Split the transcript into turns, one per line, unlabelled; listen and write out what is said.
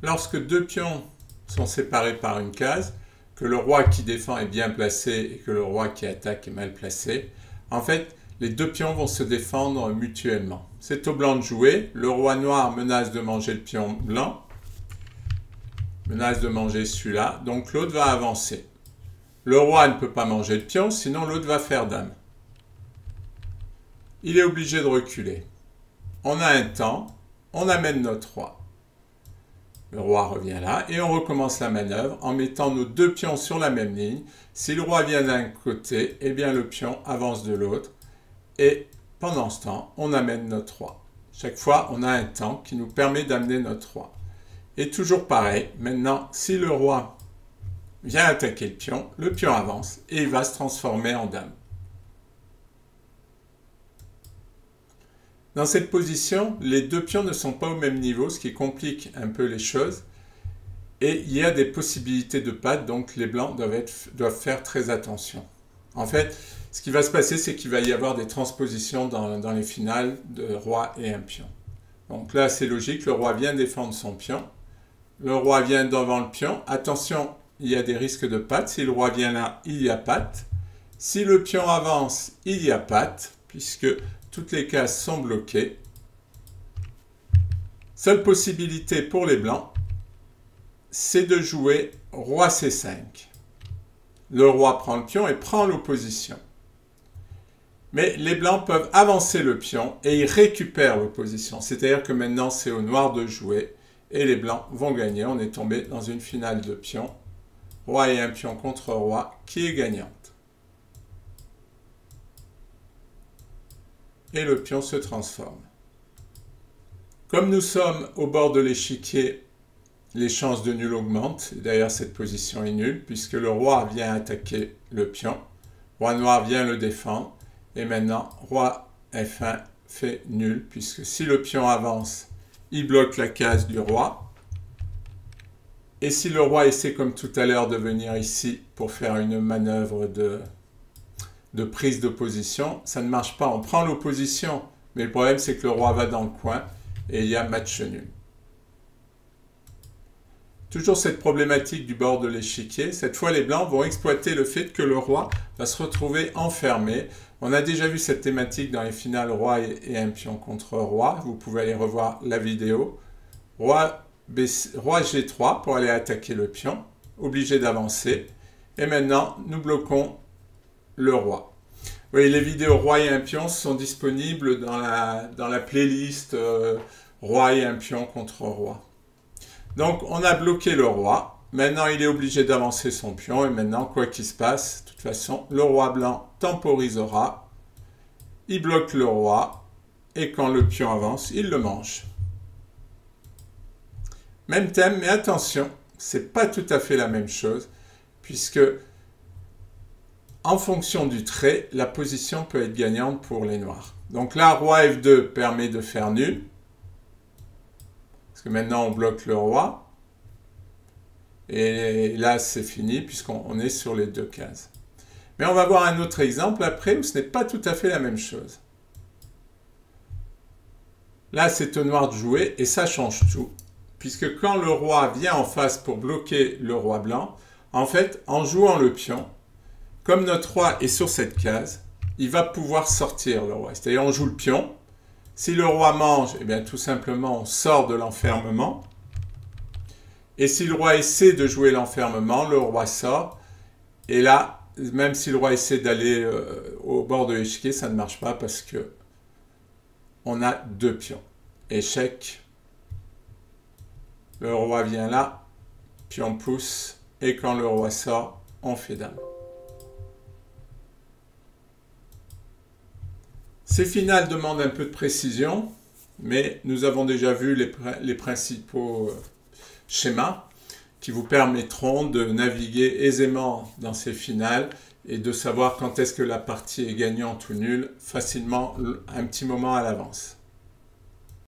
Lorsque deux pions sont séparés par une case, que le roi qui défend est bien placé et que le roi qui attaque est mal placé, en fait, les deux pions vont se défendre mutuellement. C'est au blanc de jouer. Le roi noir menace de manger le pion blanc, menace de manger celui-là, donc l'autre va avancer. Le roi ne peut pas manger le pion, sinon l'autre va faire dame. Il est obligé de reculer. On a un temps, on amène notre roi. Le roi revient là et on recommence la manœuvre en mettant nos deux pions sur la même ligne. Si le roi vient d'un côté, eh bien le pion avance de l'autre. Et pendant ce temps, on amène notre roi. Chaque fois, on a un temps qui nous permet d'amener notre roi. Et toujours pareil, maintenant, si le roi vient attaquer le pion avance et il va se transformer en dame. Dans cette position, les deux pions ne sont pas au même niveau, ce qui complique un peu les choses. Et il y a des possibilités de pattes, donc les blancs doivent faire très attention. En fait, ce qui va se passer, c'est qu'il va y avoir des transpositions dans les finales de roi et un pion. Donc là, c'est logique, le roi vient défendre son pion. Le roi vient devant le pion. Attention, il y a des risques de pattes. Si le roi vient là, il y a patte. Si le pion avance, il y a patte, puisque toutes les cases sont bloquées. Seule possibilité pour les blancs, c'est de jouer roi C5. Le roi prend le pion et prend l'opposition. Mais les blancs peuvent avancer le pion et ils récupèrent l'opposition. C'est-à-dire que maintenant, c'est au noir de jouer et les blancs vont gagner. On est tombé dans une finale de pions. Roi et un pion contre roi qui est gagnante. Et le pion se transforme. Comme nous sommes au bord de l'échiquier, les chances de nul augmentent. D'ailleurs, cette position est nulle puisque le roi vient attaquer le pion. Roi noir vient le défendre. Et maintenant, roi F1 fait nul puisque si le pion avance, il bloque la case du roi. Et si le roi essaie comme tout à l'heure de venir ici pour faire une manœuvre de prise de position, ça ne marche pas. On prend l'opposition, mais le problème c'est que le roi va dans le coin et il y a match nul. Toujours cette problématique du bord de l'échiquier. Cette fois, les blancs vont exploiter le fait que le roi va se retrouver enfermé. On a déjà vu cette thématique dans les finales roi et un pion contre roi. Vous pouvez aller revoir la vidéo. Roi G3 pour aller attaquer le pion. Obligé d'avancer. Et maintenant, nous bloquons le roi. Vous voyez, les vidéos roi et un pion sont disponibles dans la playlist roi et un pion contre roi. Donc, on a bloqué le roi. Maintenant, il est obligé d'avancer son pion. Et maintenant, quoi qu'il se passe, de toute façon, le roi blanc temporisera. Il bloque le roi. Et quand le pion avance, il le mange. Même thème, mais attention, c'est pas tout à fait la même chose. Puisque, en fonction du trait, la position peut être gagnante pour les noirs. Donc là, roi F2 permet de faire nul. Parce que maintenant, on bloque le roi. Et là, c'est fini, puisqu'on est sur les deux cases. Mais on va voir un autre exemple après, où ce n'est pas tout à fait la même chose. Là, c'est au noir de jouer, et ça change tout. Puisque quand le roi vient en face pour bloquer le roi blanc, en fait, en jouant le pion, comme notre roi est sur cette case, il va pouvoir sortir le roi. C'est-à-dire, on joue le pion. Si le roi mange, eh bien, tout simplement, on sort de l'enfermement. Et si le roi essaie de jouer l'enfermement, le roi sort. Et là, même si le roi essaie d'aller au bord de l'échiquier, ça ne marche pas parce que on a deux pions. Échec. Le roi vient là, pion pousse. Et quand le roi sort, on fait dame. Ces finales demandent un peu de précision, mais nous avons déjà vu les principaux schémas qui vous permettront de naviguer aisément dans ces finales et de savoir quand est-ce que la partie est gagnante ou nulle facilement un petit moment à l'avance.